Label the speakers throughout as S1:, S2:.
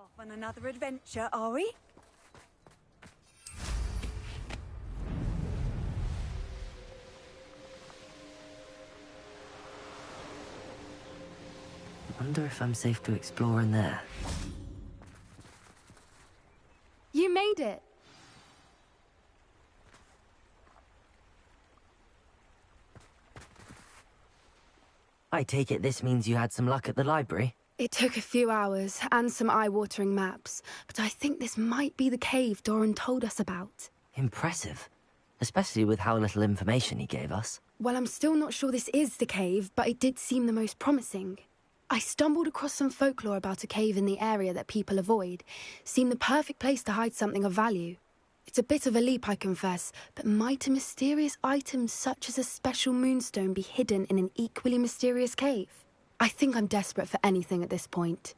S1: Off on another adventure, are we?
S2: I wonder if I'm safe to explore in there.
S3: You made it!
S2: I take it this means you had some luck at the library?
S3: It took a few hours and some eye-watering maps, but I think this might be the cave Doran told us about.
S2: Impressive. Especially with how little information he gave us.
S3: Well, I'm still not sure this is the cave, but it did seem the most promising. I stumbled across some folklore about a cave in the area that people avoid. Seemed the perfect place to hide something of value. It's a bit of a leap, I confess, but might a mysterious item such as a special moonstone be hidden in an equally mysterious cave? I think I'm desperate for anything at this point.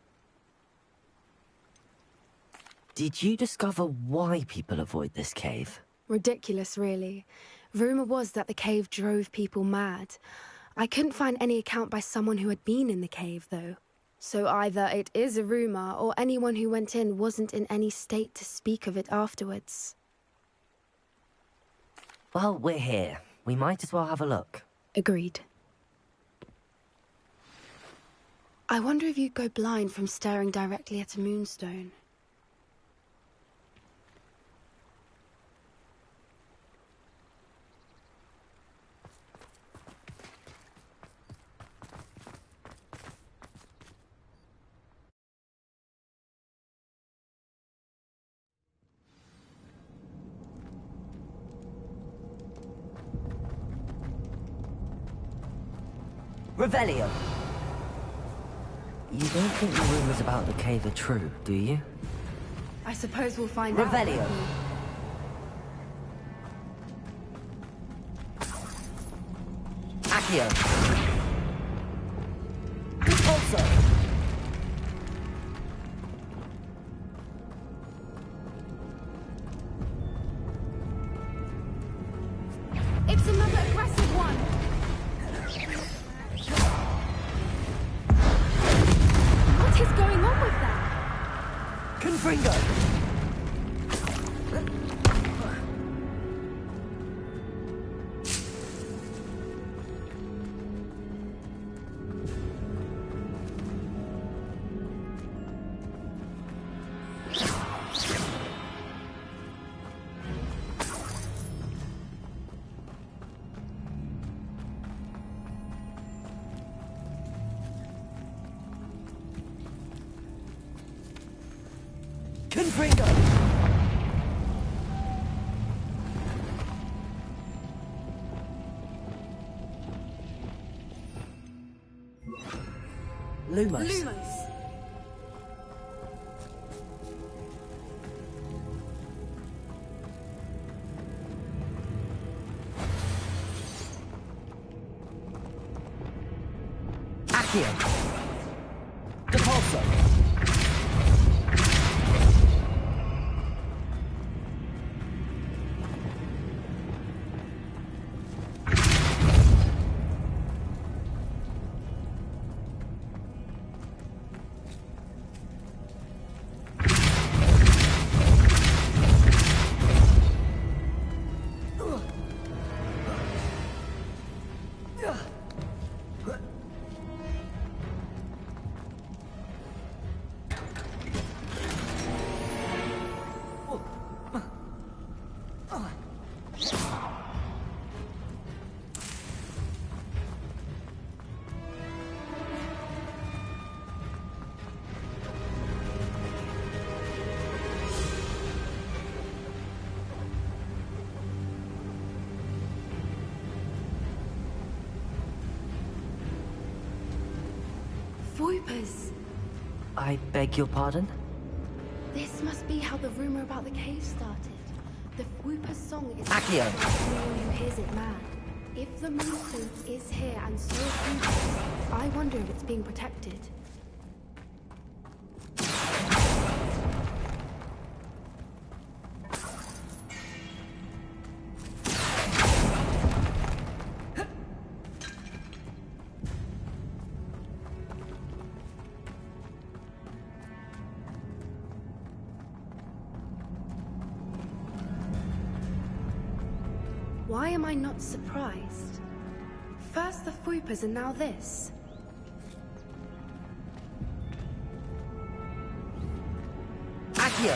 S2: Did you discover why people avoid this cave?
S3: Ridiculous, really. Rumor was that the cave drove people mad. I couldn't find any account by someone who had been in the cave, though. So either it is a rumor, or anyone who went in wasn't in any state to speak of it afterwards.
S2: Well, we're here. We might as well have a look.
S3: Agreed. I wonder if you'd go blind from staring directly at a moonstone.
S2: Revelio! You don't think the rumors about the cave are true, do you?
S3: I suppose we'll find
S2: Revelio.
S3: out.
S2: Accio! Repulsor!
S3: It's another aggressive one! What is going on with that?
S2: Confringo! Confringo! Lumos.
S3: Lumos.
S2: Accio! Repulsor!
S3: Voipers.
S2: I beg your pardon?
S3: This must be how the rumor about the cave started. The Whooper's song is
S2: Accio.
S3: anyone who hears it mad. If the moonstone is here and so is Whoopers, I wonder if it's being protected. Why am I not surprised? First the Fuipas and now this.
S2: Accio!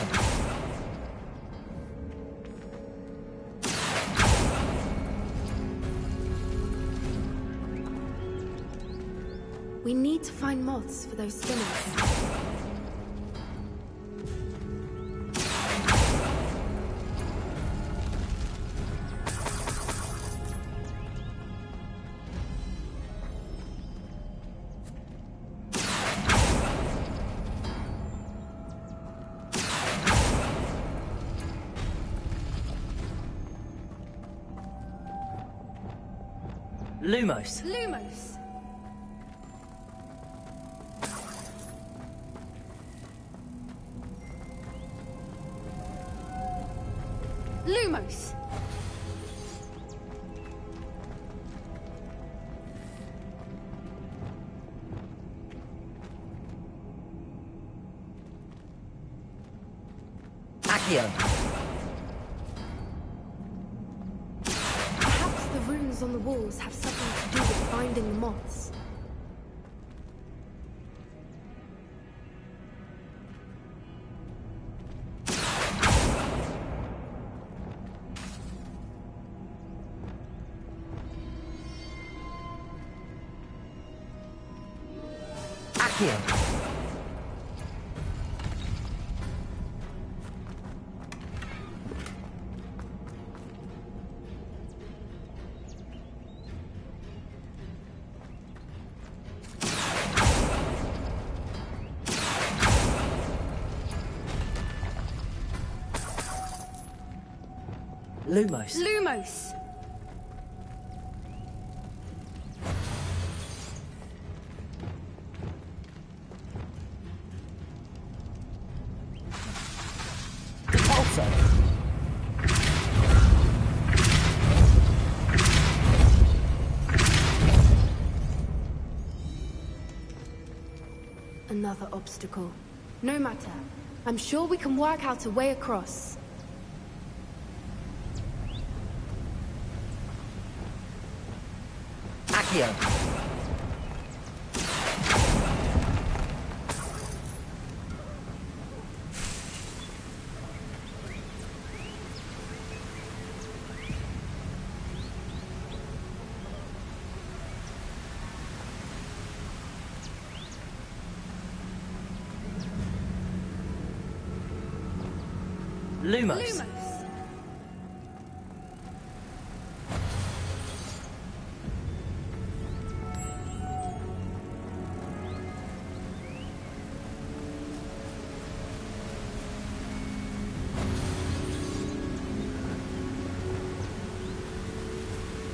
S3: We need to find moths for those spinners.
S2: Lumos.
S3: Lumos! Lumos!
S2: Accio.
S3: Perhaps the runes on the walls have something to do with finding the moths.
S2: Accio. Lumos.
S3: Lumos!
S2: Repulsor.
S3: Another obstacle. No matter. I'm sure we can work out a way across.
S2: Accio. Lumos.
S3: Lumos!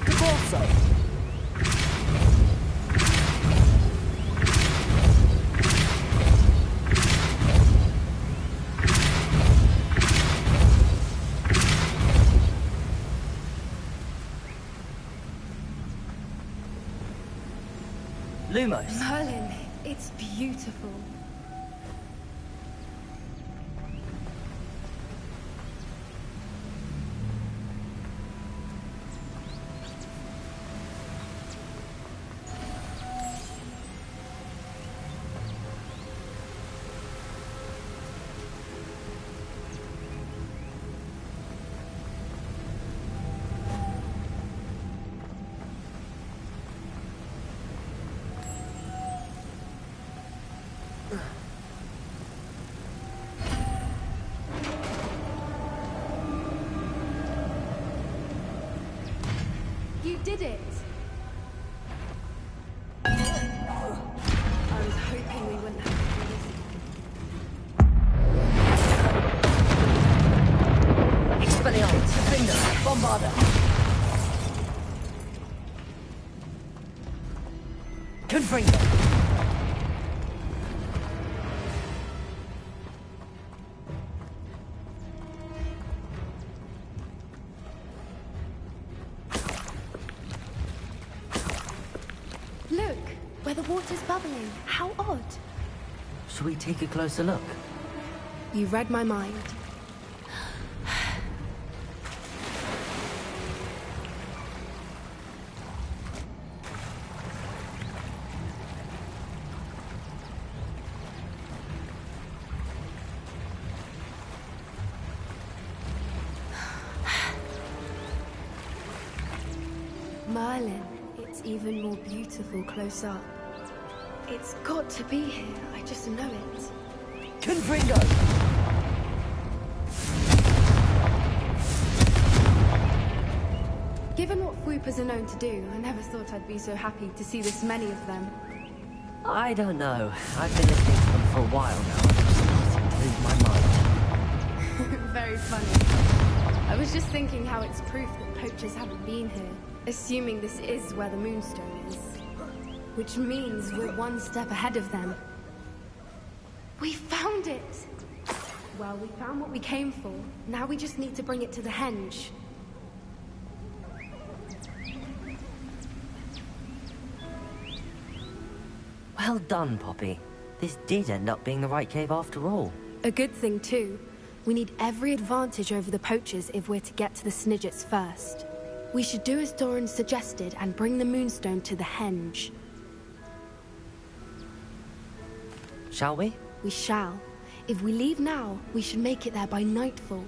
S2: Repulsor. Lumos.
S3: Merlin, it's beautiful. You did it! I was hoping we wouldn't have to do this again.
S2: Expelliarmus. Defender. Bombarder. Confringo.
S3: Look, where the water's bubbling. How odd.
S2: Shall we take a closer look?
S3: You read my mind. Merlin. It's even more beautiful close up. It's got to be here. I just know it.
S2: Confringo!
S3: Given what Whoopers are known to do, I never thought I'd be so happy to see this many of them.
S2: I don't know. I've been listening to them for a while now. I'm just starting to lose my mind.
S3: Very funny. I was just thinking how it's proof that poachers haven't been here, assuming this is where the Moonstone is. Which means we're one step ahead of them. We found it! Well, we found what we came for. Now we just need to bring it to the henge.
S2: Well done, Poppy. This did end up being the right cave after all.
S3: A good thing, too. We need every advantage over the poachers if we're to get to the Snidgets first. We should do as Doran suggested and bring the Moonstone to the henge.
S2: Shall we?
S3: We shall. If we leave now, we should make it there by nightfall.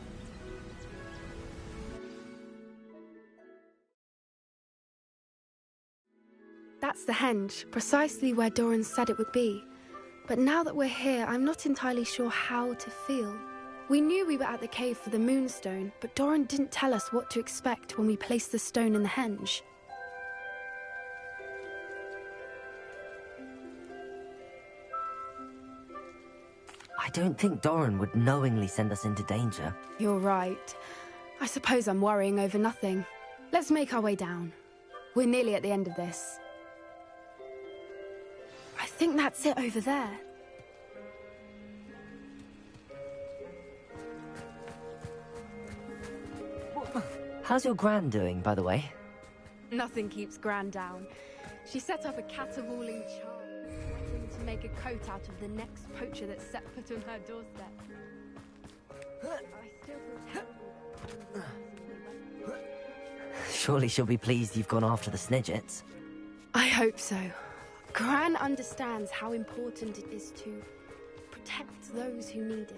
S3: That's the henge, precisely where Doran said it would be. But now that we're here, I'm not entirely sure how to feel. We knew we were at the cave for the Moonstone, but Doran didn't tell us what to expect when we placed the stone in the henge.
S2: I don't think Doran would knowingly send us into danger.
S3: You're right. I suppose I'm worrying over nothing. Let's make our way down. We're nearly at the end of this. I think that's it over there.
S2: How's your Gran doing, by the way?
S3: Nothing keeps Gran down. She set up a caterwauling charm, threatening to make a coat out of the next poacher that set foot on her doorstep. I still feel terrible.
S2: Surely she'll be pleased you've gone after the Snidgets.
S3: I hope so. Gran understands how important it is to protect those who need it.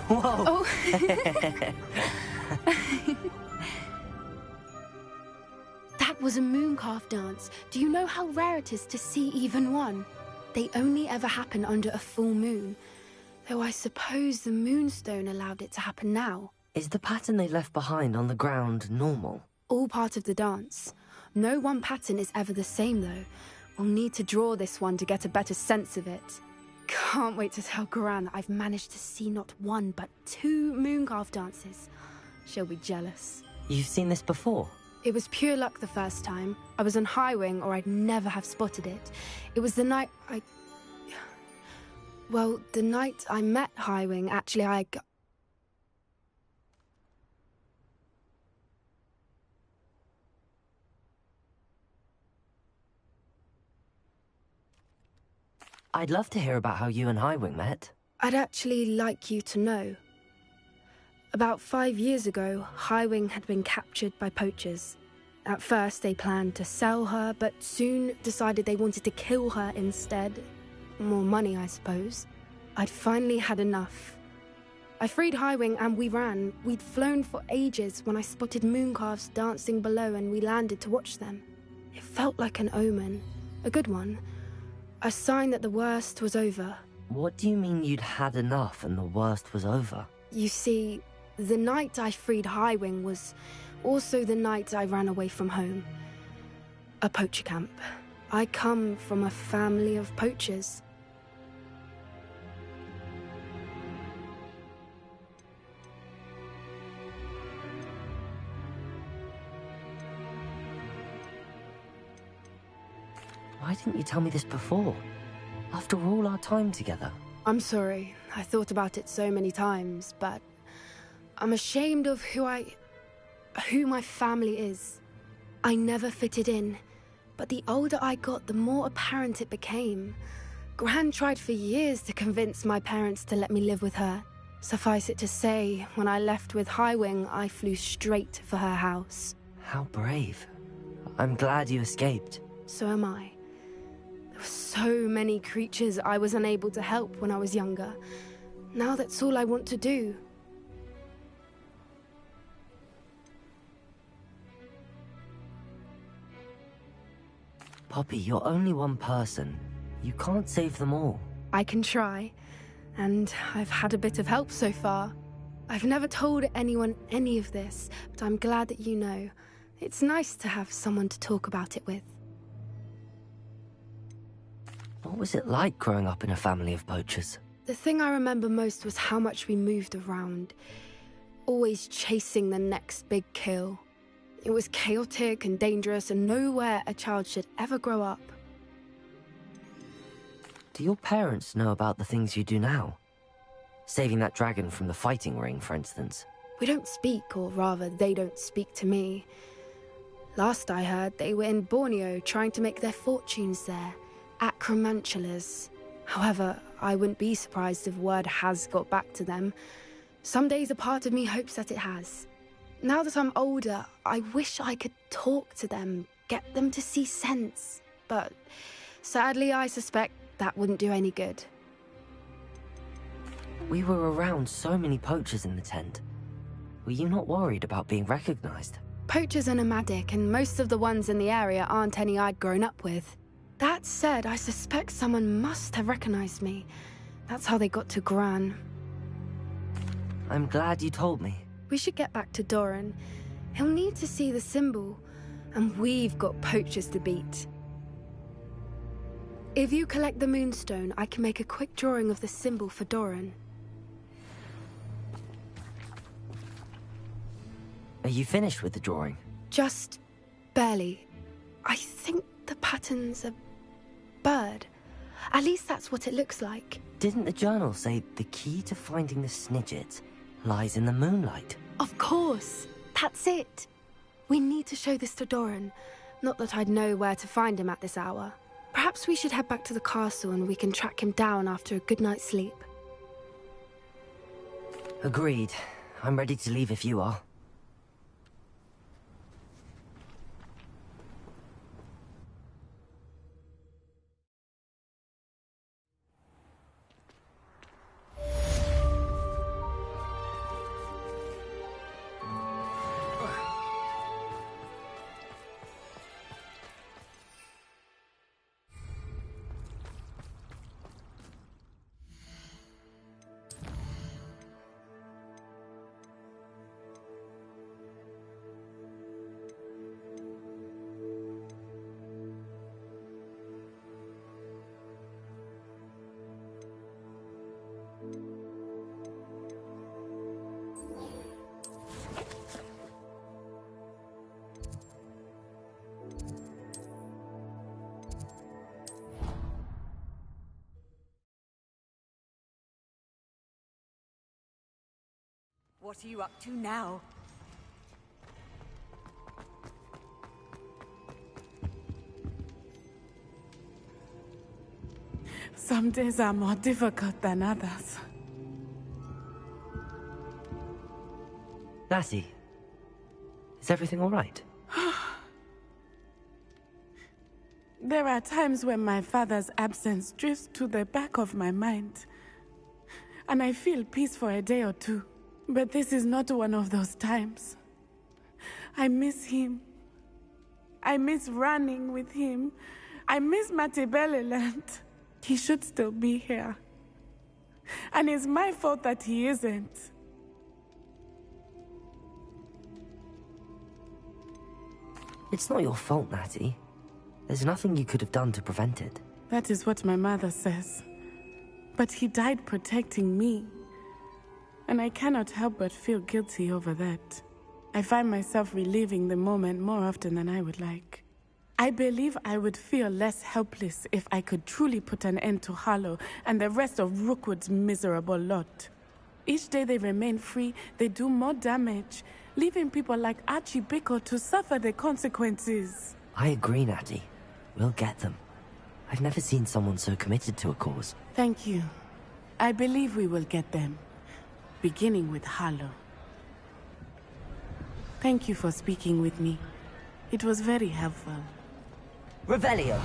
S2: Whoa!
S3: Oh. That was a mooncalf dance. Do you know how rare it is to see even one? They only ever happen under a full moon. Though I suppose the Moonstone allowed it to happen now.
S2: Is the pattern they left behind on the ground normal?
S3: All part of the dance. No one pattern is ever the same, though. We'll need to draw this one to get a better sense of it. Can't wait to tell Gran that I've managed to see not one, but 2 mooncalf dances. She'll be jealous.
S2: You've seen this before?
S3: It was pure luck the first time. I was on Highwing, or I'd never have spotted it. It was the night Well, the night I met Highwing, actually,
S2: I'd love to hear about how you and Highwing met.
S3: I'd actually like you to know. About 5 years ago, Highwing had been captured by poachers. At first, they planned to sell her, but soon decided they wanted to kill her instead. More money, I suppose. I'd finally had enough. I freed Highwing and we ran. We'd flown for ages when I spotted mooncalves dancing below and we landed to watch them. It felt like an omen. A good one. A sign that the worst was over.
S2: What do you mean you'd had enough and the worst was over?
S3: You see, the night I freed Highwing was also the night I ran away from home. A poacher camp. I come from a family of poachers.
S2: Why didn't you tell me this before? After all our time together.
S3: I'm sorry. I thought about it so many times, but I'm ashamed of who my family is. I never fitted in, but the older I got, the more apparent it became. Gran tried for years to convince my parents to let me live with her. Suffice it to say, when I left with Highwing, I flew straight for her house.
S2: How brave. I'm glad you escaped.
S3: So am I. There were so many creatures I was unable to help when I was younger. Now that's all I want to do.
S2: Poppy, you're only one person. You can't save them all.
S3: I can try, and I've had a bit of help so far. I've never told anyone any of this, but I'm glad that you know. It's nice to have someone to talk about it with.
S2: What was it like growing up in a family of poachers?
S3: The thing I remember most was how much we moved around, always chasing the next big kill. It was chaotic and dangerous, and nowhere a child should ever grow up.
S2: Do your parents know about the things you do now? Saving that dragon from the fighting ring, for instance.
S3: We don't speak, or rather, they don't speak to me. Last I heard, they were in Borneo trying to make their fortunes there, at Cromantulas. However, I wouldn't be surprised if word has got back to them. Some days a part of me hopes that it has. Now that I'm older, I wish I could talk to them, get them to see sense. But sadly, I suspect that wouldn't do any good.
S2: We were around so many poachers in the tent. Were you not worried about being recognized?
S3: Poachers are nomadic, and most of the ones in the area aren't any I'd grown up with. That said, I suspect someone must have recognized me. That's how they got to Gran.
S2: I'm glad you told me.
S3: We should get back to Doran. He'll need to see the symbol, and we've got poachers to beat. If you collect the moonstone, I can make a quick drawing of the symbol for Doran.
S2: Are you finished with the drawing?
S3: Just barely. I think the pattern's a bird. At least that's what it looks like.
S2: Didn't the journal say the key to finding the Snidget lies in the moonlight?
S3: Of course. That's it. We need to show this to Doran. Not that I'd know where to find him at this hour. Perhaps we should head back to the castle and we can track him down after a good night's sleep.
S2: Agreed. I'm ready to leave if you are.
S1: What are you up to now?
S4: Some days are more difficult than others.
S2: Lassie, is everything all right?
S4: There are times when my father's absence drifts to the back of my mind, and I feel peace for a day or two. But this is not one of those times. I miss him. I miss running with him. I miss Matibeleland. He should still be here. And it's my fault that he isn't.
S2: It's not your fault, Natty. There's nothing you could have done to prevent it.
S4: That is what my mother says. But he died protecting me. And I cannot help but feel guilty over that. I find myself reliving the moment more often than I would like. I believe I would feel less helpless if I could truly put an end to Harlow and the rest of Rookwood's miserable lot. Each day they remain free, they do more damage, leaving people like Archibald to suffer the consequences.
S2: I agree, Natty. We'll get them. I've never seen someone so committed to a cause.
S4: Thank you. I believe we will get them, beginning with Harlow. Thank you for speaking with me. It was very helpful.
S2: Revelio!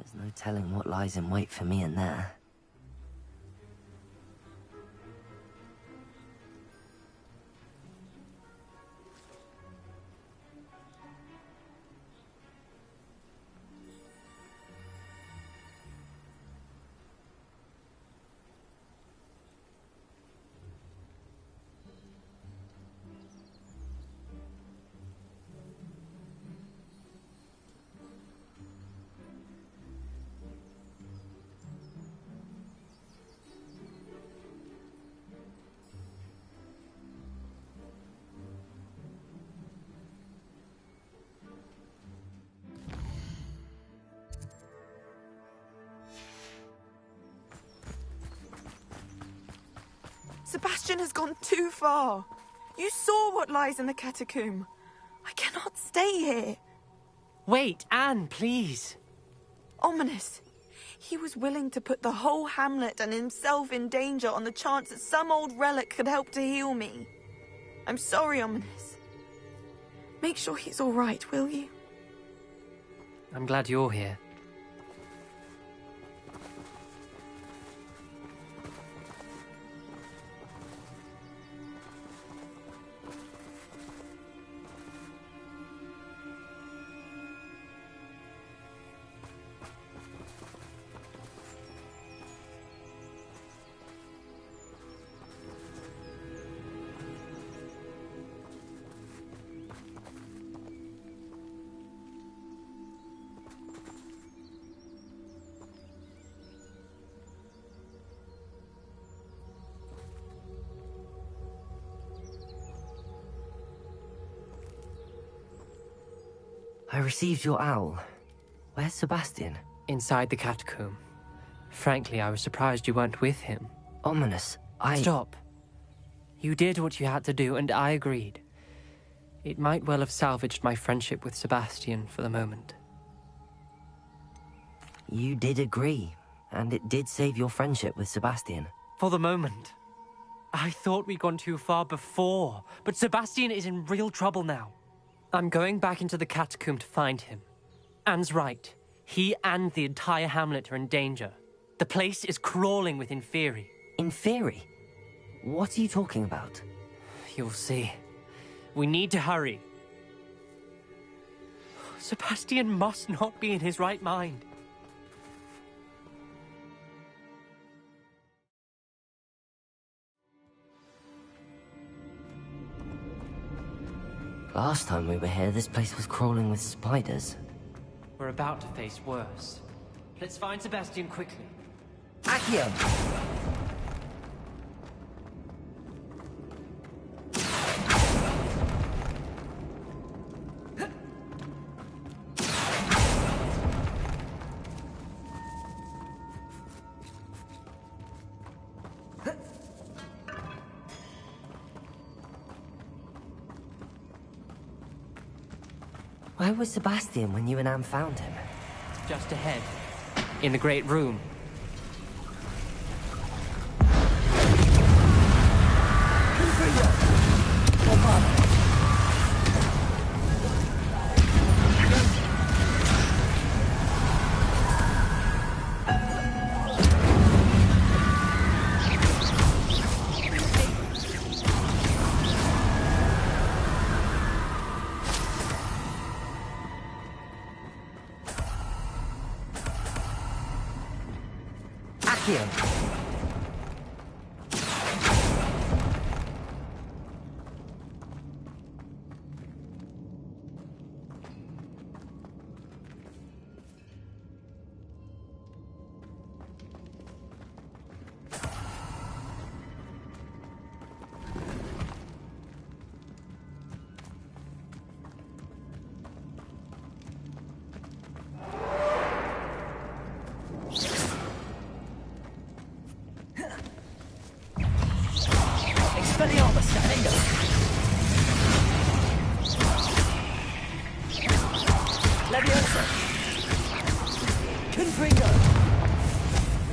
S2: There's no telling what lies in wait for me in there.
S1: Sebastian has gone too far. You saw what lies in the catacomb. I cannot stay here.
S5: Wait, Anne, please.
S1: Ominous. He was willing to put the whole hamlet and himself in danger on the chance that some old relic could help to heal me. I'm sorry, Ominous. Make sure he's all right, will you?
S5: I'm glad you're here.
S2: I received your owl. Where's Sebastian?
S5: Inside the catacomb. Frankly, I was surprised you weren't with him.
S2: Ominous,
S5: Stop. You did what you had to do, and I agreed. It might well have salvaged my friendship with Sebastian for the moment.
S2: You did agree, and it did save your friendship with Sebastian.
S5: For the moment. I thought we'd gone too far before, but Sebastian is in real trouble now. I'm going back into the catacomb to find him. Anne's right. He and the entire hamlet are in danger. The place is crawling with Inferi.
S2: Inferi? What are you talking about?
S5: You'll see. We need to hurry. Sebastian must not be in his right mind.
S2: Last time we were here, this place was crawling with spiders.
S5: We're about to face worse. Let's find Sebastian quickly.
S2: Accio! Where was Sebastian when you and Anne found him?
S5: Just ahead. In the Great Room.
S2: Accio.
S6: Leviosa! Confringo!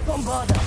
S6: Bombarda!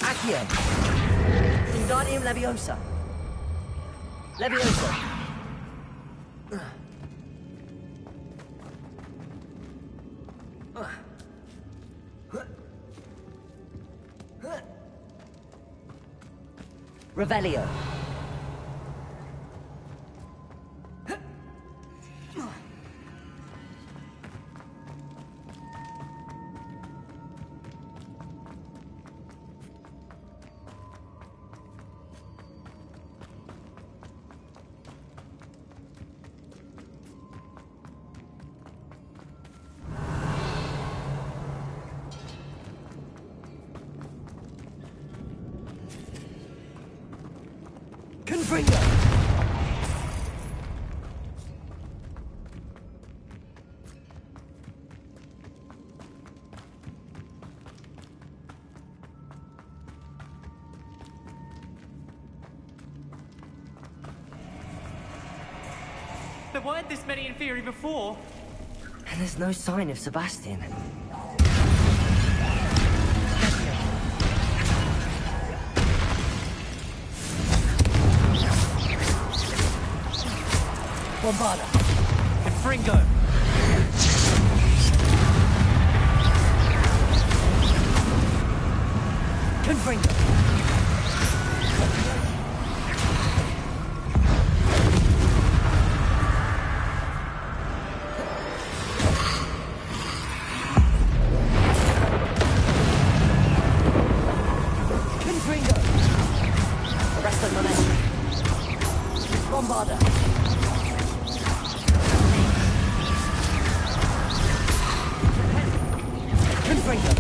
S2: Accio. Wingardium Leviosa. Leviosa. Revelio. Confringo!
S5: There weren't this many in theory before.
S2: And there's no sign of Sebastian.
S6: Bombarda!
S5: Confringo!
S6: Confringo! Confringo! Arresto Monete! Bombarda! Confringo!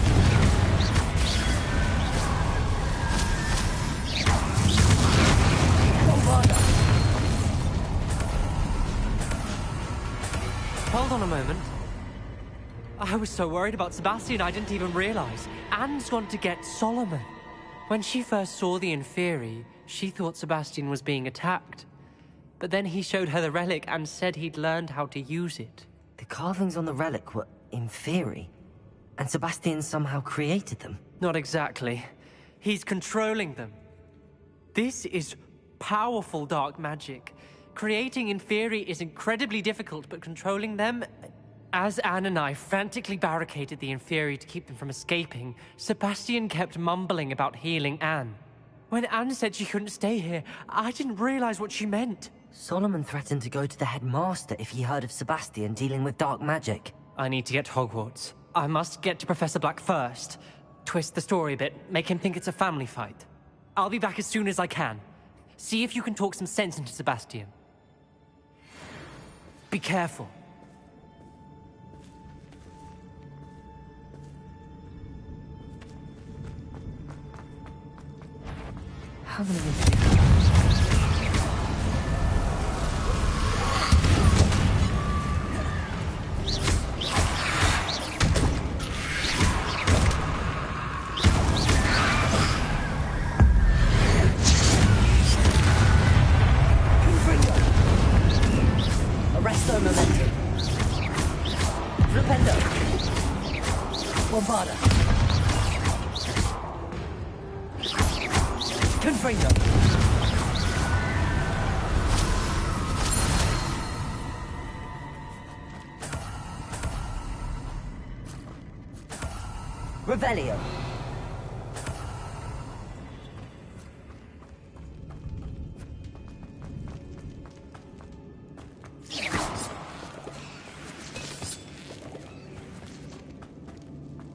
S6: Bombarda!
S5: Hold on a moment. I was so worried about Sebastian I didn't even realize. Anne's gone to get Solomon. When she first saw the Inferi, she thought Sebastian was being attacked. But then he showed her the relic and said he'd learned how to use it.
S2: The carvings on the relic were Inferi, and Sebastian somehow created them.
S5: Not exactly. He's controlling them. This is powerful dark magic. Creating Inferi is incredibly difficult, but controlling them... As Anne and I frantically barricaded the Inferi to keep them from escaping, Sebastian kept mumbling about healing Anne. When Anne said she couldn't stay here, I didn't realize what she meant.
S2: Solomon threatened to go to the headmaster if he heard of Sebastian dealing with dark magic.
S5: I need to get to Hogwarts. I must get to Professor Black first. Twist the story a bit, make him think it's a family fight. I'll be back as soon as I can. See if you can talk some sense into Sebastian. Be careful.
S2: How many?
S6: Bombarda. Confringo. Revelio.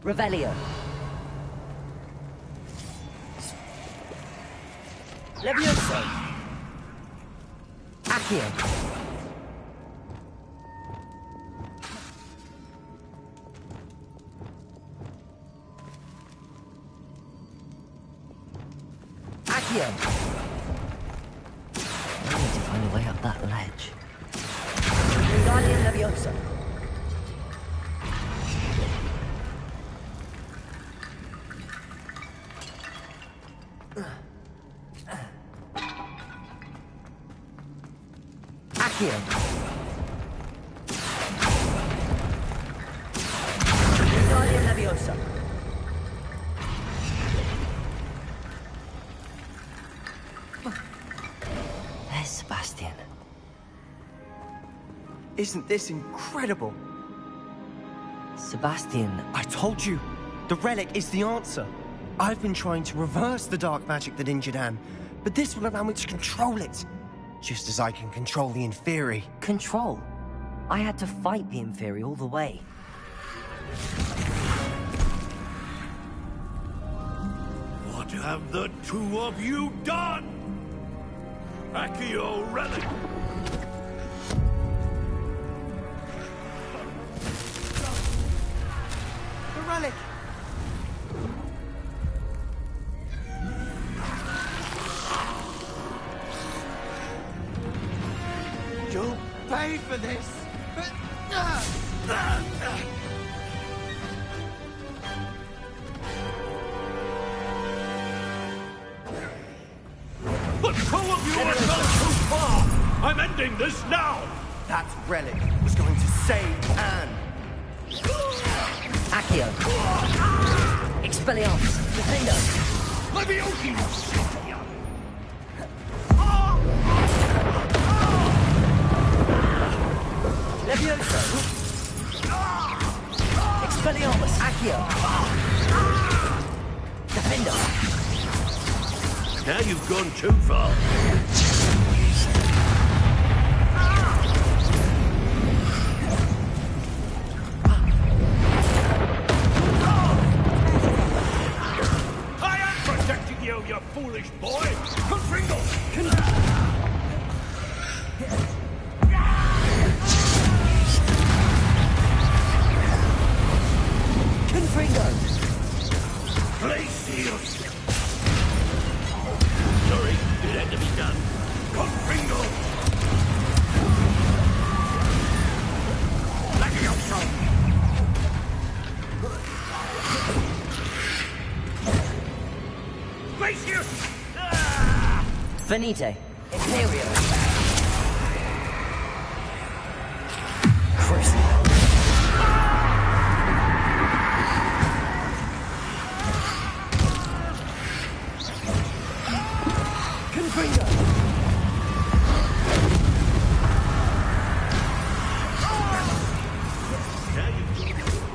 S6: Revelio. Levioso. Accio. Accio.
S2: I need to find a way up that ledge.
S6: Guardian Levioso. Accio. Guardian Leviosa.
S2: There's Sebastian.
S7: Isn't this incredible?
S2: Sebastian,
S7: I told you, the relic is the answer. I've been trying to reverse the dark magic that injured Anne, but this will allow me to control it. Just as I can control the Inferi.
S2: control. I had to fight the Inferi all the way.
S8: What have the two of you done? Accio relic!
S7: The relic! You'll pay for this!
S8: The two of you have gone too far! I'm ending this now!
S7: That relic was going to save Anne!
S6: Accio. Expelliarmus. Defendo.
S8: Levioso!
S6: Levioso. Expelliarmus. Accio. Defendo.
S8: Now you've gone too far. I am protecting you, you foolish boy! Confringo!
S6: Confringo.
S8: Glacius! Sorry, it had to be done. Confringo! Levioso! Glacius!
S6: Venite. Imperio. Crucible. Confringo.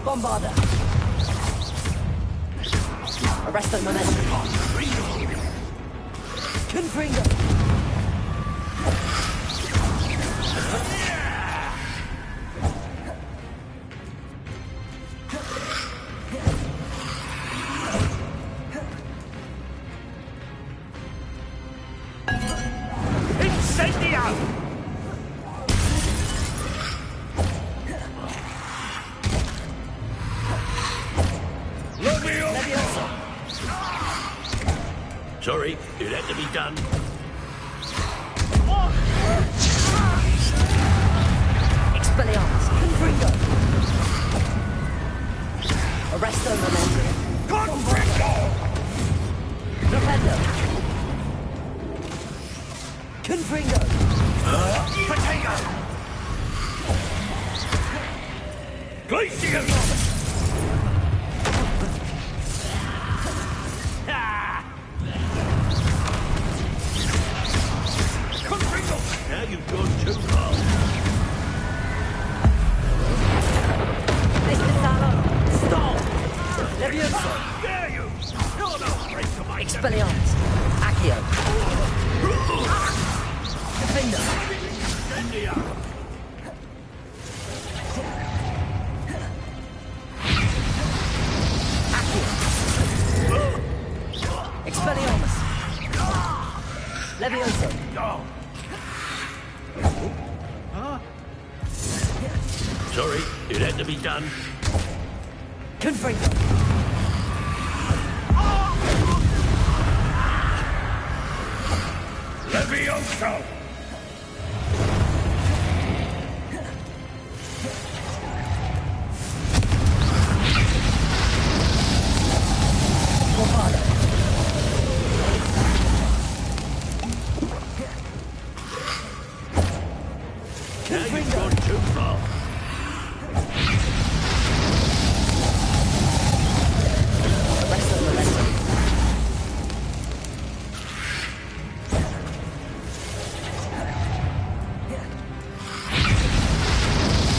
S6: Bombarda. Arresto momentum. Confringo.
S8: done.
S6: Expelliarmus. Confringo. Arresto Memento.
S8: Confringo!
S6: Defender. Confringo.
S8: Potato! Glacium! Confringo! Now you've gone too far.
S6: Mr. Salo. Stop! Levioso.
S8: Dare you! You're no friend to my
S6: Expelliarmus. Accio. Defender.
S8: India!
S6: Expelliarmus. Levioso.
S8: Sorry, it had to be done.
S6: Confringo.
S8: Levioso!
S6: Bombarda.
S8: Now you've gone too far.
S6: Arresto Memento.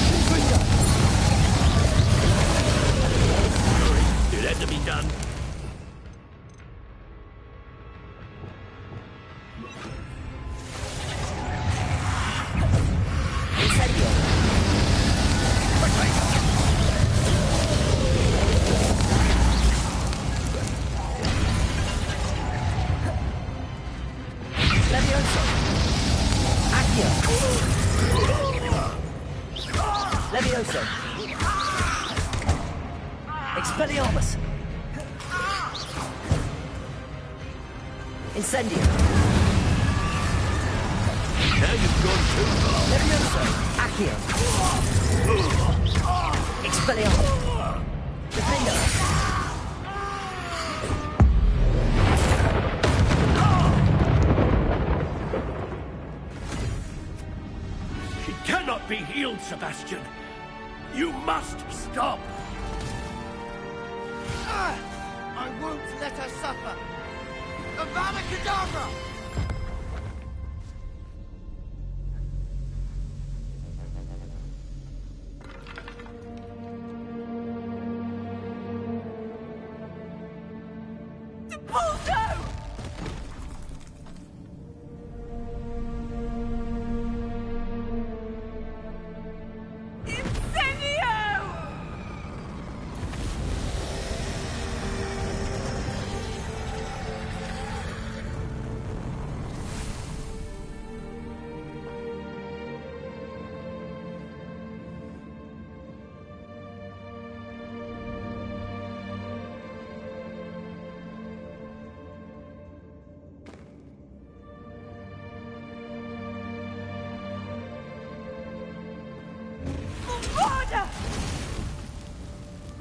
S6: Confringo.
S8: Sorry, it had to be done.
S6: Incendio. Levioso. Accio. Levioso. Expelliarmus. Incendio.
S8: Now you've gone too far.
S6: Levioso. Accio. Expelliarmus. Defender.
S8: She cannot be healed, Sebastian. You must stop.
S9: I won't let her suffer! Avada Kedavra!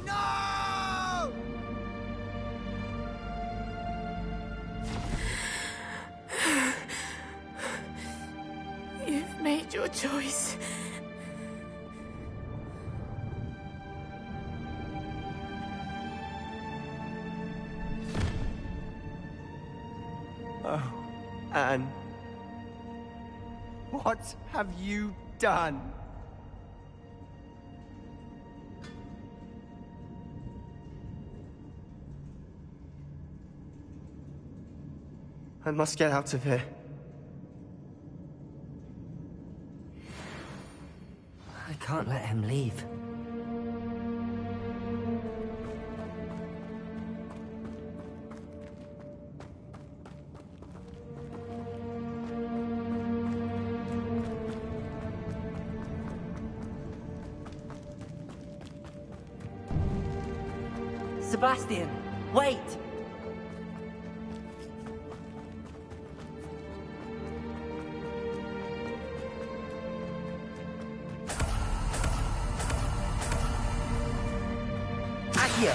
S9: No!
S4: You've made your choice.
S7: Oh, Anne. What have you done? I must get out of here.
S2: I can't let him leave. Sebastian, wait!
S6: Accio.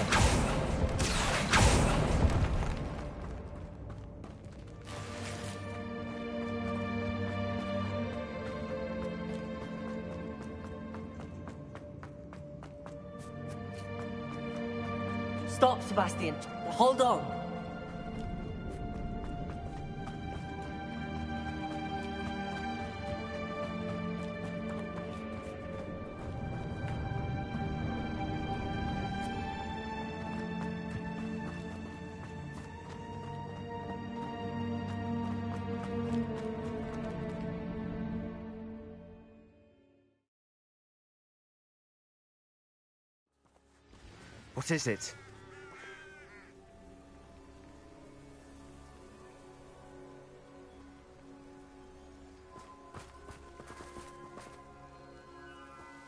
S6: Stop, Sebastian. Hold on.
S7: What is it?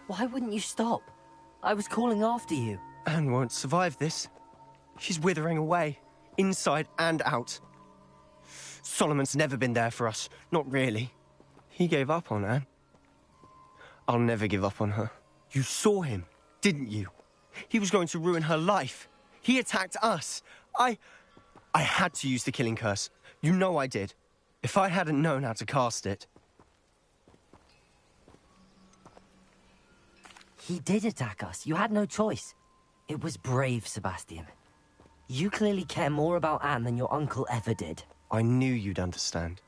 S6: Why wouldn't you stop? I was calling after you.
S7: Anne won't survive this. She's withering away, inside and out. Solomon's never been there for us, not really. He gave up on Anne. I'll never give up on her. You saw him, didn't you? He was going to ruin her life. He attacked us. I had to use the killing curse. You know I did. If I hadn't known how to cast it...
S6: He did attack us. You had no choice. It was brave, Sebastian. You clearly care more about Anne than your uncle ever did.
S7: I knew you'd understand.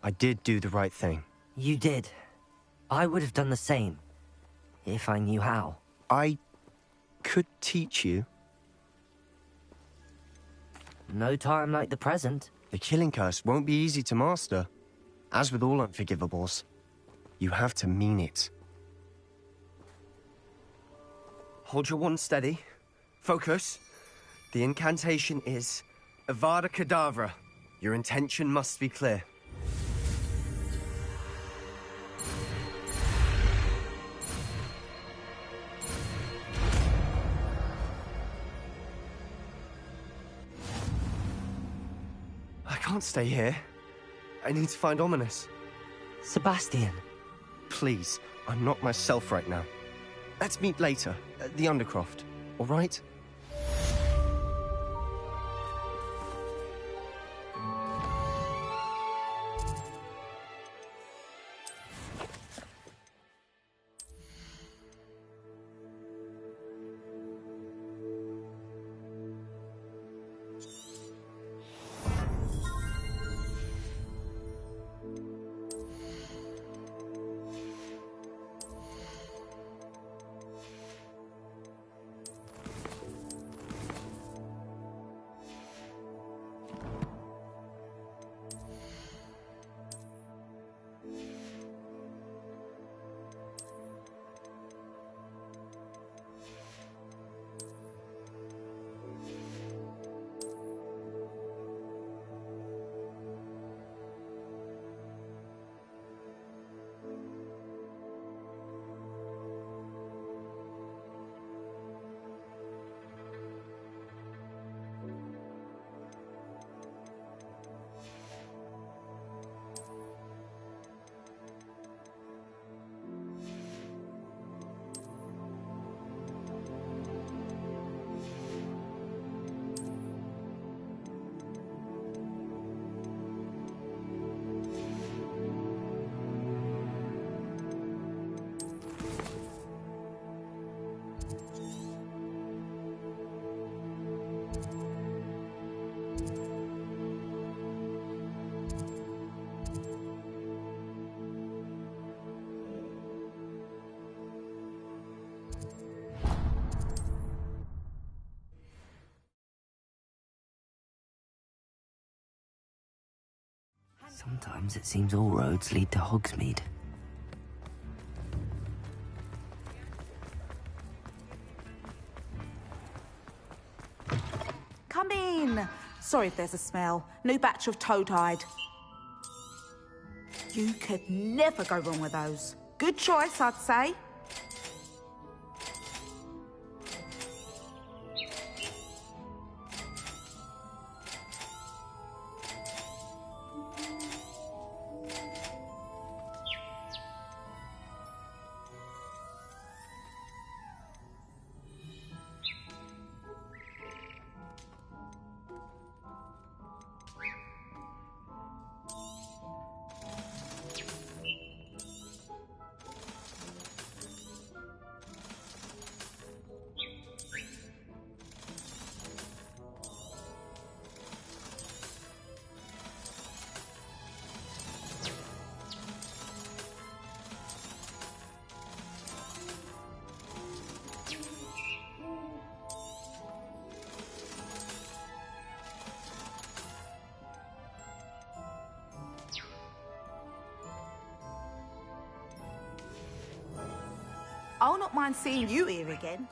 S7: I did do the right thing.
S6: You did. I would have done the same, if I knew how.
S7: I could teach you.
S6: No time like the present.
S7: The killing curse won't be easy to master. As with all unforgivables, you have to mean it. Hold your wand steady. Focus. The incantation is Avada Kedavra. Your intention must be clear. I can't stay here. I need to find Ominous.
S6: Sebastian.
S7: Please, I'm not myself right now. Let's meet later, at the Undercroft, all right?
S6: Sometimes it seems all roads lead to Hogsmeade.
S10: Come in. Sorry if there's a smell. New batch of toad-hide. You could never go wrong with those. Good choice, I'd say. I'll not mind seeing you here again.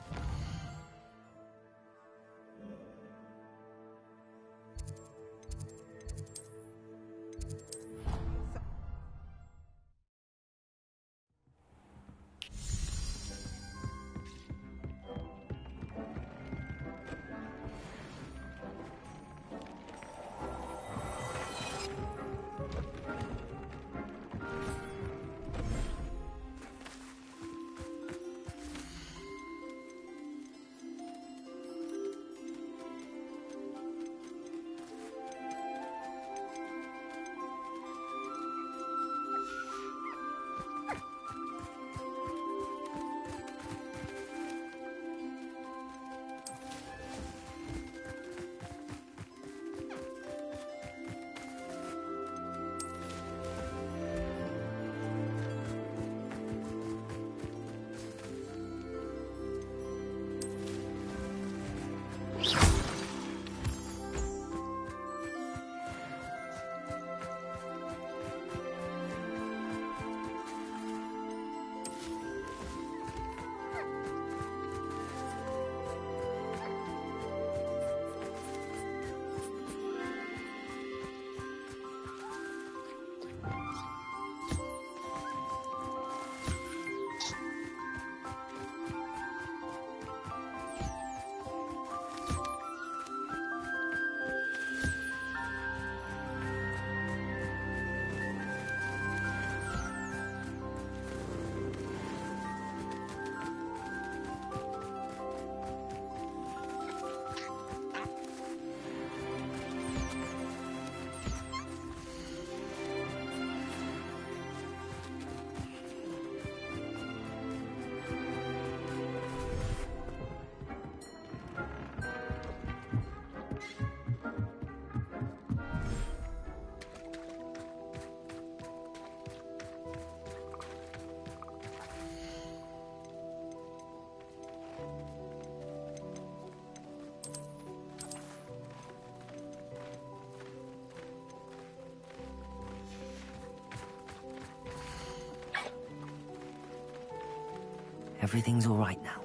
S6: Everything's all right now.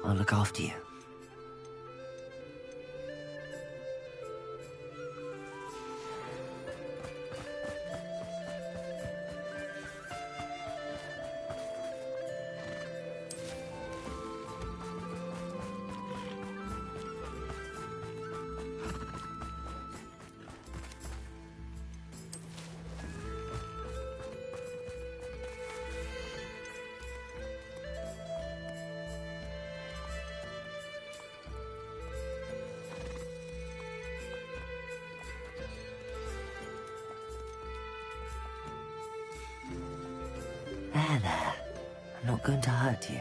S6: I'll look after you. There. I'm not going to hurt you.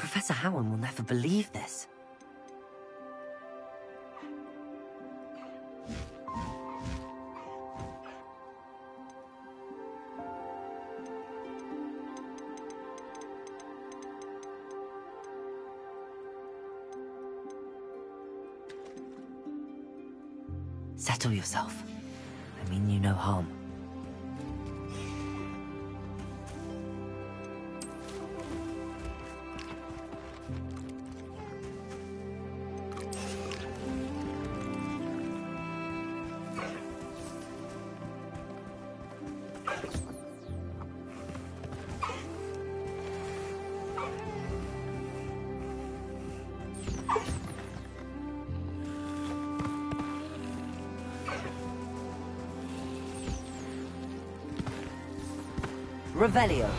S6: Professor Howard will never believe this. Settle yourself. I mean you no harm. Revelio.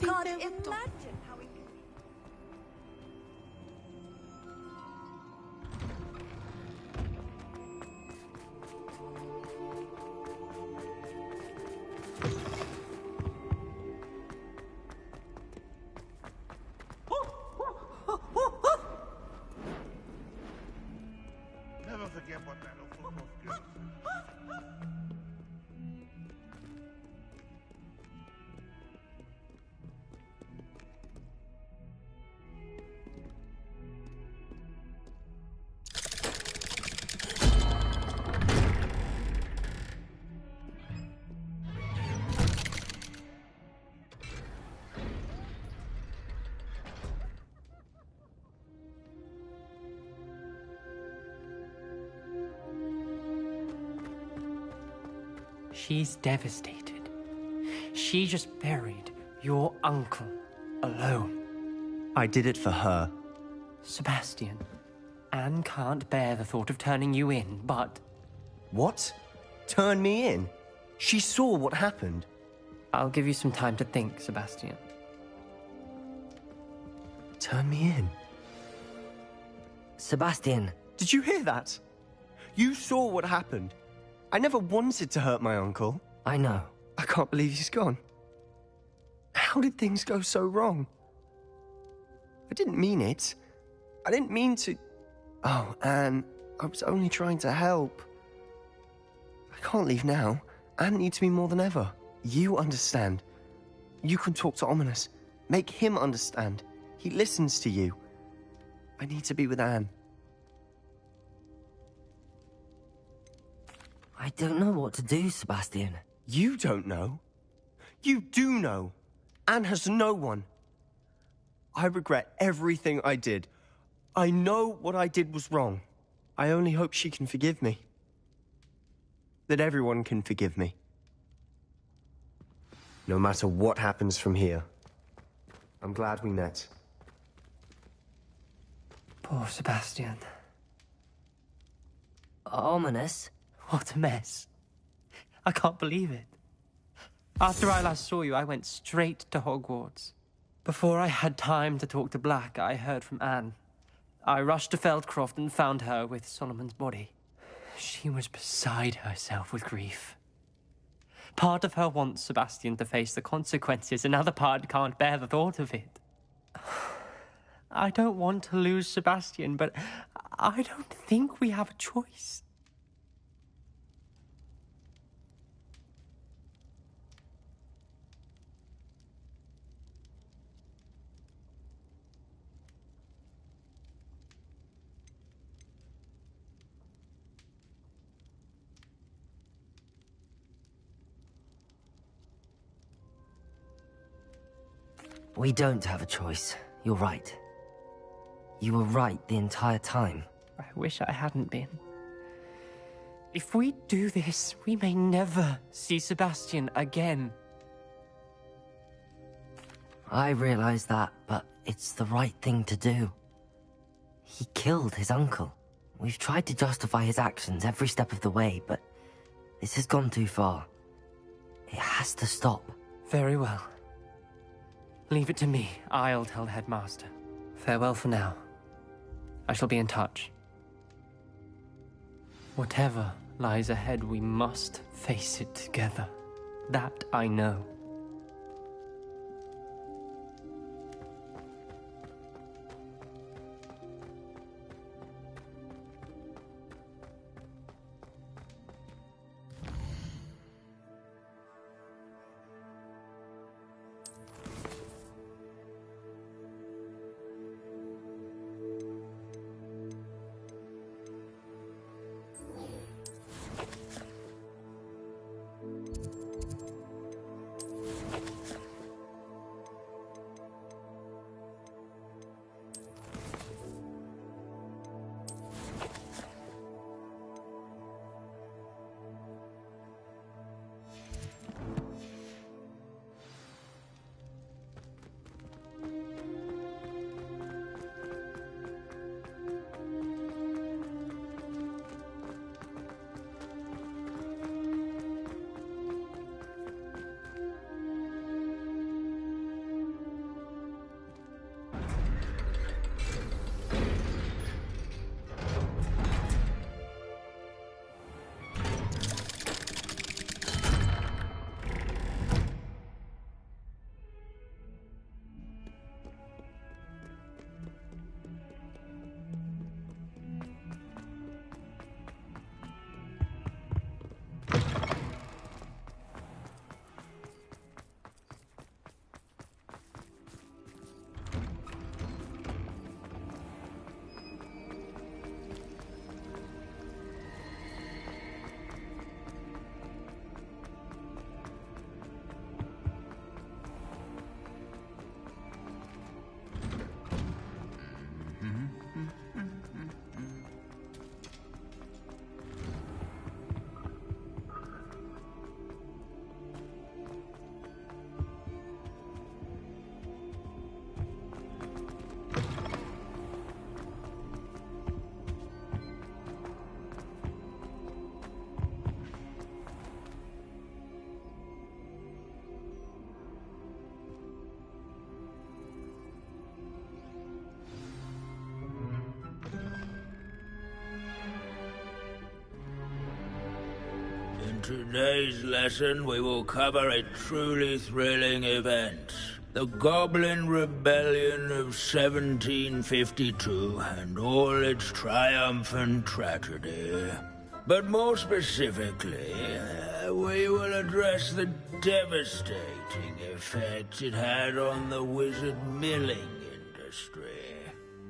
S4: think
S1: can't
S4: they will.
S1: imagine how we...
S9: Never forget what that football skill.
S5: She's devastated. She just buried your uncle alone.
S7: I did it for her.
S5: Sebastian, Anne can't bear the thought of turning you in, but...
S7: What? Turn me in? She saw what happened.
S5: I'll give you some time to think, Sebastian.
S7: Turn me in?
S6: Sebastian.
S7: Did you hear that? You saw what happened. I never wanted to hurt my uncle.
S6: I know.
S7: I can't believe he's gone. How did things go so wrong? I didn't mean it. I didn't mean to... Oh, Anne, I was only trying to help. I can't leave now. Anne needs me more than ever. You understand. You can talk to Ominous. Make him understand. He listens to you. I need to be with Anne.
S6: I don't know what to do, Sebastian.
S7: You don't know. You do know. Anne has no one. I regret everything I did. I know what I did was wrong. I only hope she can forgive me. That everyone can forgive me. No matter what happens from here. I'm glad we met.
S5: Poor Sebastian.
S6: Ominous?
S5: What a mess. I can't believe it. After I last saw you, I went straight to Hogwarts. Before I had time to talk to Black, I heard from Anne. I rushed to Feldcroft and found her with Solomon's body. She was beside herself with grief. Part of her wants Sebastian to face the consequences, another part can't bear the thought of it. I don't want to lose Sebastian, but I don't think we have a choice.
S6: We don't have a choice. You're right. You were right the entire time.
S5: I wish I hadn't been. If we do this, we may never see Sebastian again.
S6: I realize that, but it's the right thing to do. He killed his uncle. We've tried to justify his actions every step of the way, but this has gone too far. It has to stop.
S5: Very well. Leave it to me. I'll tell the headmaster. Farewell for now. I shall be in touch. Whatever lies ahead, we must face it together. That I know.
S11: today's lesson we will cover a truly thrilling event. The Goblin Rebellion of 1752 and all its triumphant tragedy. But more specifically, we will address the devastating effect it had on the wizard milling industry.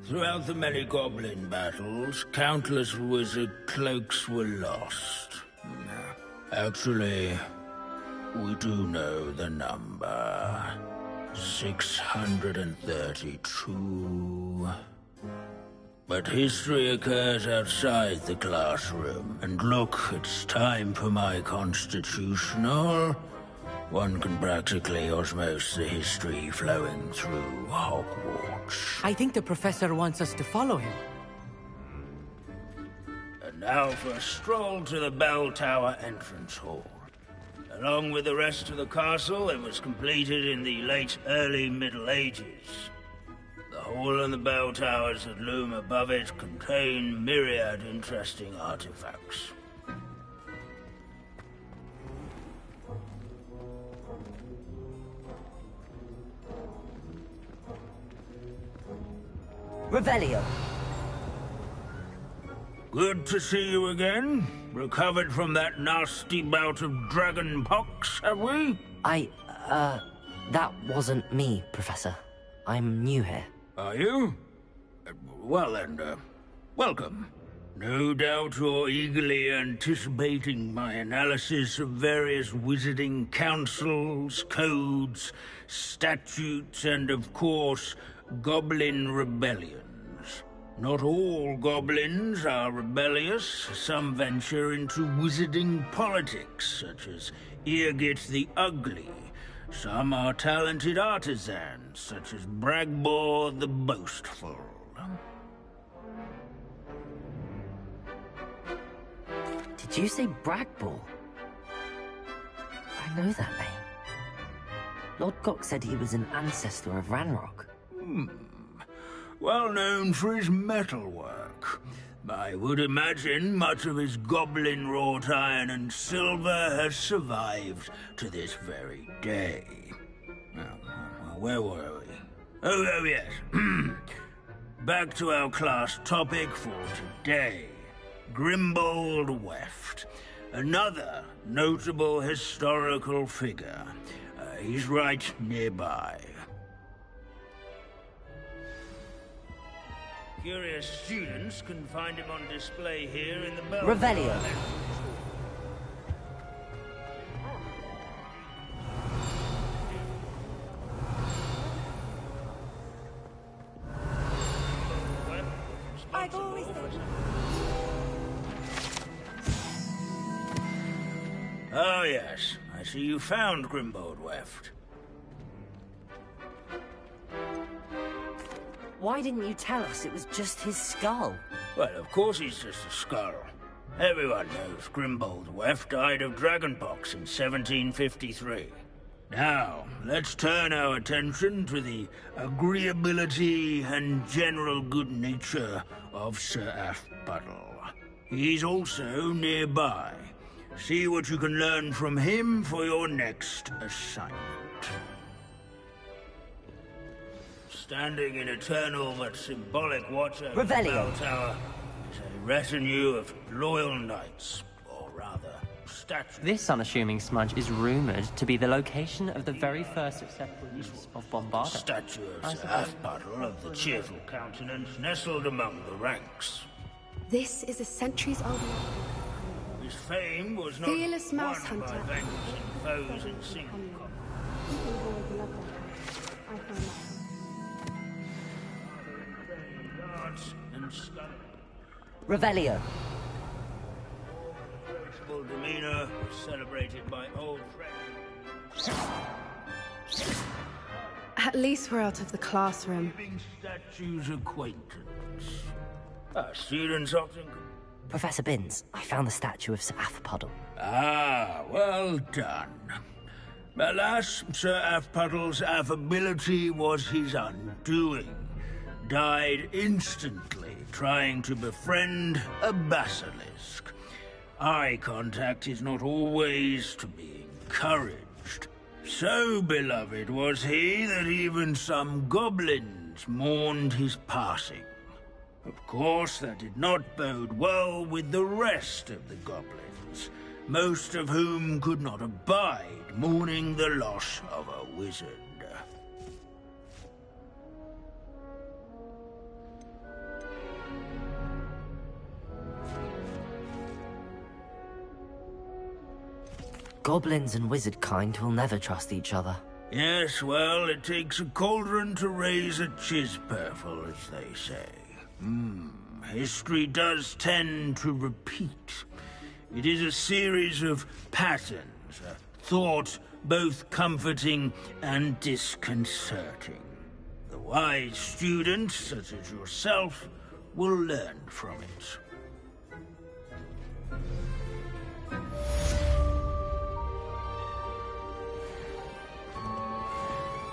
S11: Throughout the many goblin battles, countless wizard cloaks were lost. Actually, we do know the number. 632. But history occurs outside the classroom. And look, it's time for my constitutional. One can practically osmose the history flowing through Hogwarts.
S5: I think the professor wants us to follow him.
S11: And now for a stroll to the bell tower entrance hall. Along with the rest of the castle, it was completed in the late early Middle Ages. The hall and the bell towers that loom above it contain myriad interesting artifacts.
S6: Revelio.
S11: Good to see you again. Recovered from that nasty bout of dragon pox, have we?
S6: That wasn't me, Professor. I'm new here.
S11: Are you? Well then, welcome. No doubt you're eagerly anticipating my analysis of various wizarding councils, codes, statutes, and of course, goblin rebellions. Not all goblins are rebellious. Some venture into wizarding politics, such as Eargit the Ugly. Some are talented artisans, such as Bragbor the Boastful.
S6: Did you say Bragbor? I know that name. Lord Gok said he was an ancestor of Ranrock.
S11: Well known for his metalwork. I would imagine much of his goblin-wrought iron and silver has survived to this very day. Where were we? Oh yes. Back to our class topic for today. Grimbold Weft. Another notable historical figure. He's right nearby. Curious students can find him on display here in the bell.
S6: Revelio.
S10: I've always said.
S11: Oh yes, I see you found Grimbold Weft.
S6: Why didn't you tell us it was just his skull?
S11: Well, of course he's just a skull. Everyone knows Grimbold Weft died of dragonpox in 1753. Now, let's turn our attention to the agreeability and general good nature of Sir Athpuddle. He's also nearby. See what you can learn from him for your next assignment. Standing in eternal but symbolic watch over the bell tower is a retinue of loyal knights, or rather, statues.
S5: This unassuming smudge is rumored to be the location of the very first successful use of Bombarda.
S11: Statue of Sir Athpuddle of the cheerful countenance nestled among the ranks.
S3: This is a centuries-old
S11: His fame was not
S3: fearless
S11: won
S3: mouse
S11: by
S3: hunter.
S11: vanquishing foes in single combat.
S6: Revelio.
S11: Approachable demeanor was celebrated by old friends.
S3: At least we're out of the classroom.
S11: Living statues acquaintance. Our students often...
S6: Professor Binns, I found the statue of Sir Athpuddle.
S11: Ah, well done. Alas, Sir Athpuddle's affability was his undoing. Died instantly trying to befriend a basilisk. Eye contact is not always to be encouraged. So beloved was he that even some goblins mourned his passing. Of course, that did not bode well with the rest of the goblins, most of whom could not abide mourning the loss of a wizard.
S6: Goblins and wizard kind will never trust each other.
S11: Yes, well, it takes a cauldron to raise a chisperful, as they say. History does tend to repeat. It is a series of patterns, a thought both comforting and disconcerting. The wise student, such as yourself, will learn from it.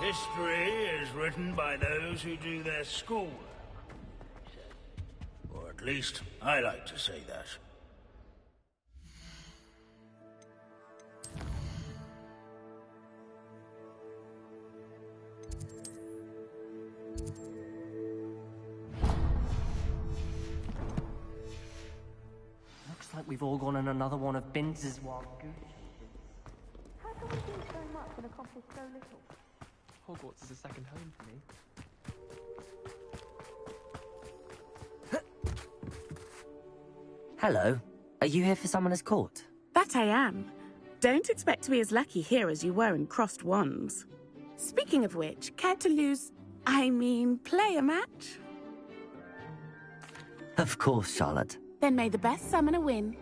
S11: History is written by those who do their schoolwork. Or at least, I like to say that.
S2: Looks like we've all gone on another one of Binz's wild goose.
S12: How can we do so much and accomplish so little?
S5: Hogwarts is a second home for me.
S6: Hello. Are you here for Summoner's Court?
S10: That I am. Don't expect to be as lucky here as you were in Crossed Wands. Speaking of which, care to play a match?
S6: Of course, Charlotte.
S10: Then may the best summoner win.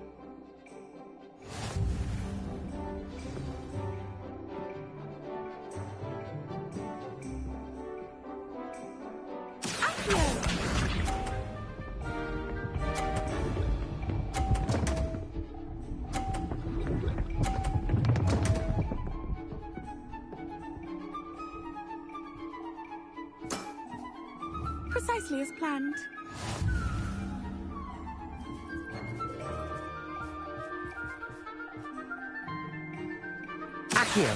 S10: Precisely as planned.
S6: Accio!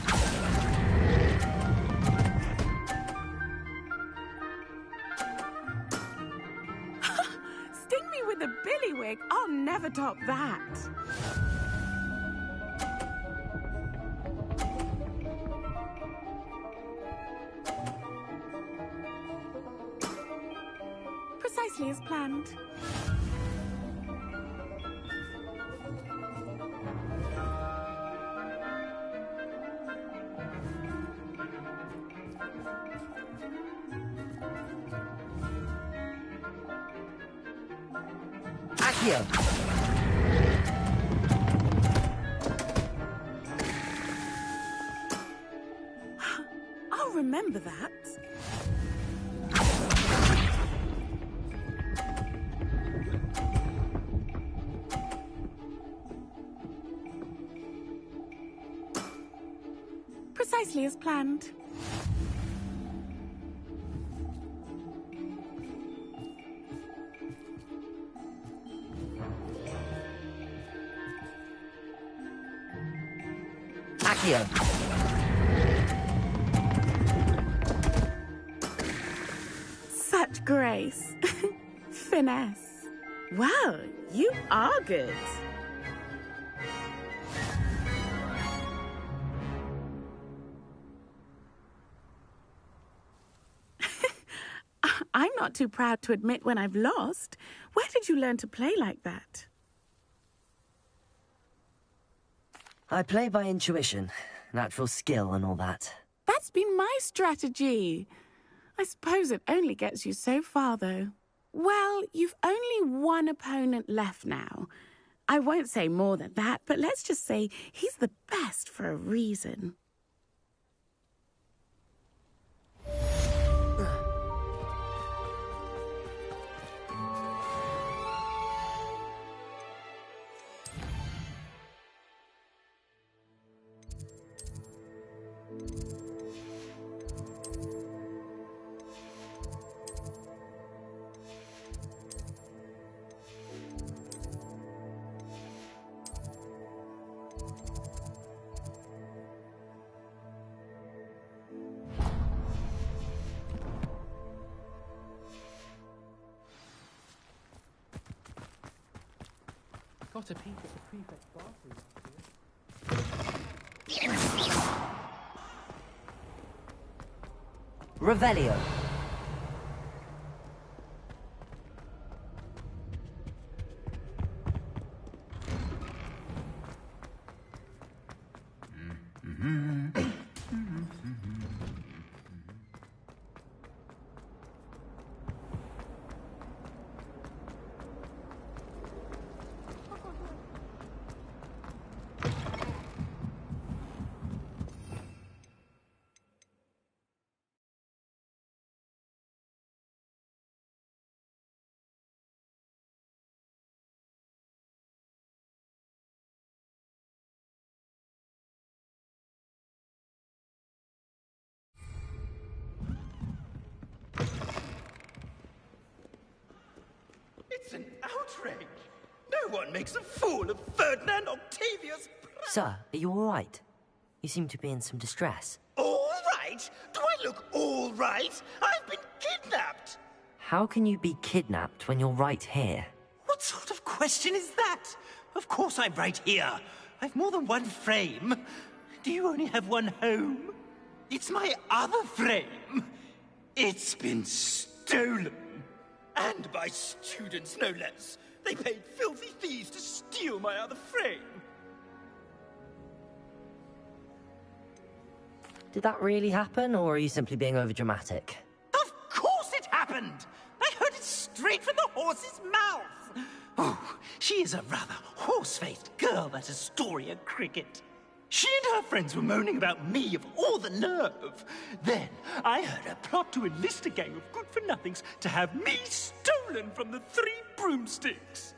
S10: Sting me with a billywig. I'll never top that. Precisely as planned.
S6: Accio!
S10: I'll remember that. Precisely as planned.
S6: Accio!
S10: Such grace. Finesse. Well, you are good. I'm not too proud to admit when I've lost. Where did you learn to play like that?
S6: I play by intuition, natural skill and all that.
S10: That's been my strategy. I suppose it only gets you so far, though. Well, you've only one opponent left now. I won't say more than that, but let's just say he's the best for a reason.
S5: got a peek at the prefect's bathroom.
S2: Revelio.
S13: It's an outrage! No one makes a fool of Ferdinand Octavius.
S6: Sir, are you all right? You seem to be in some distress.
S13: All right? Do I look all right? I've been kidnapped!
S6: How can you be kidnapped when you're right here?
S13: What sort of question is that? Of course I'm right here. I've more than one frame. Do you only have one home? It's my other frame. It's been stolen. And by students, no less. They paid filthy thieves to steal my other frame.
S6: Did that really happen, or are you simply being overdramatic?
S13: Of course it happened! I heard it straight from the horse's mouth! Oh, she is a rather horse-faced girl, that Astoria Cricket. She and her friends were moaning about me of all the nerve. Then I heard her plot to enlist a gang of good-for-nothings to have me stolen from the Three Broomsticks.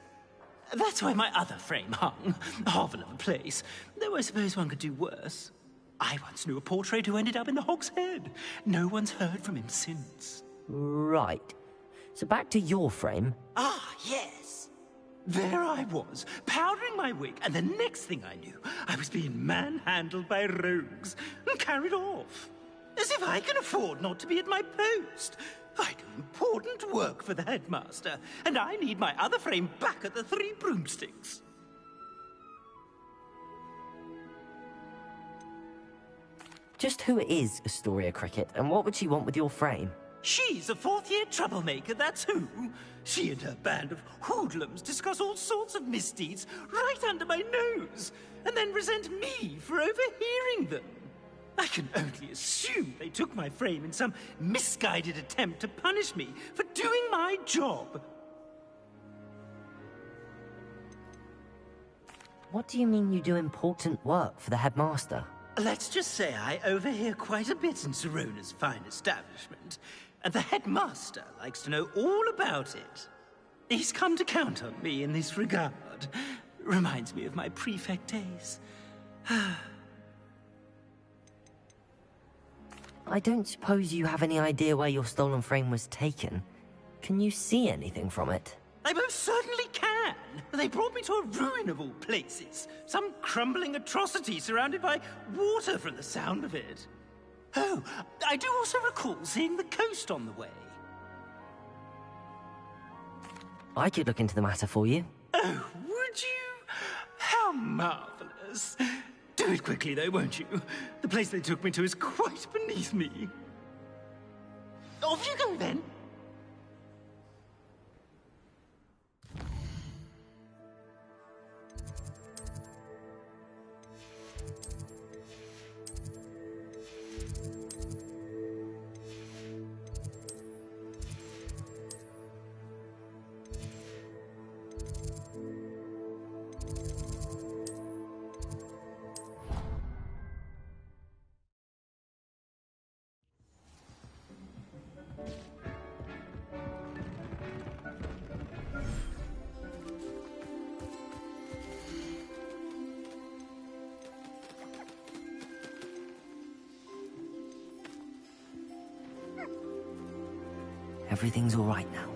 S13: That's why my other frame hung. Hovel of a place. Though I suppose one could do worse. I once knew a portrait who ended up in the Hog's Head. No one's heard from him since.
S6: Right. So back to your frame.
S13: Ah, yes. There I was, powdering my wig, and the next thing I knew, I was being manhandled by rogues and carried off. As if I can afford not to be at my post. I do important work for the headmaster, and I need my other frame back at the Three Broomsticks.
S6: Just who is Astoria Cricket, and what would she want with your frame?
S13: She's a fourth-year troublemaker, that's who. She and her band of hoodlums discuss all sorts of misdeeds right under my nose, and then resent me for overhearing them. I can only assume they took my frame in some misguided attempt to punish me for doing my job.
S6: What do you mean you do important work for the headmaster?
S13: Let's just say I overhear quite a bit in Sirona's fine establishment, and the headmaster likes to know all about it. He's come to count on me in this regard. Reminds me of my prefect days.
S6: I don't suppose you have any idea where your stolen frame was taken. Can you see anything from it?
S13: I most certainly can. They brought me to a ruin of all places. Some crumbling atrocity surrounded by water from the sound of it. Oh, I do also recall seeing the coast on the way.
S6: I could look into the matter for you.
S13: Oh, would you? How marvelous. Do it quickly, though, won't you? The place they took me to is quite beneath me. Off you go, then.
S6: Everything's all right now.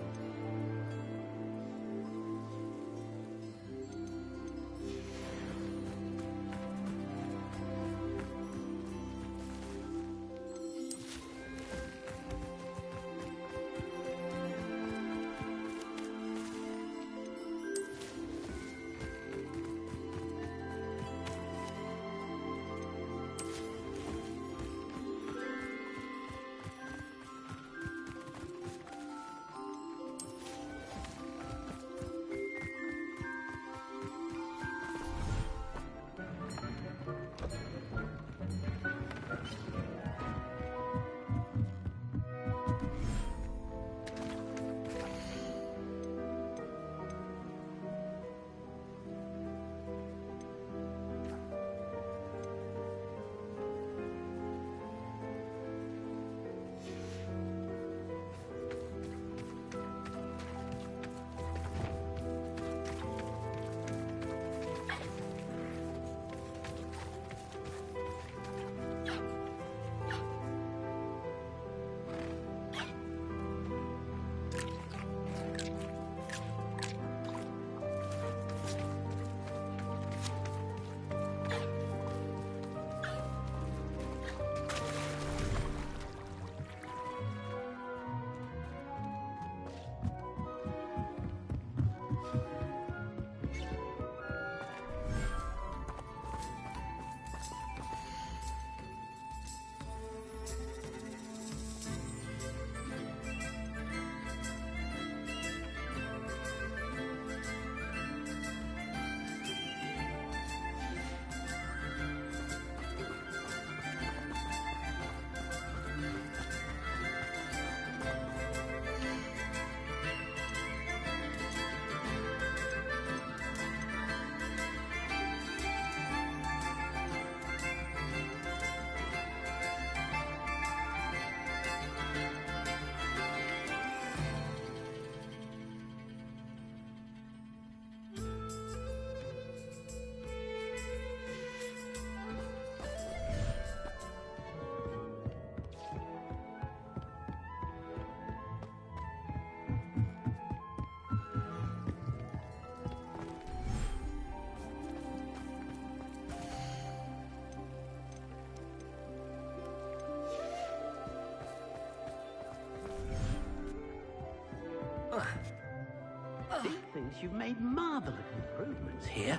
S13: you've made marvelous improvements here.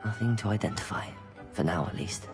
S6: Nothing to identify. For now, at least.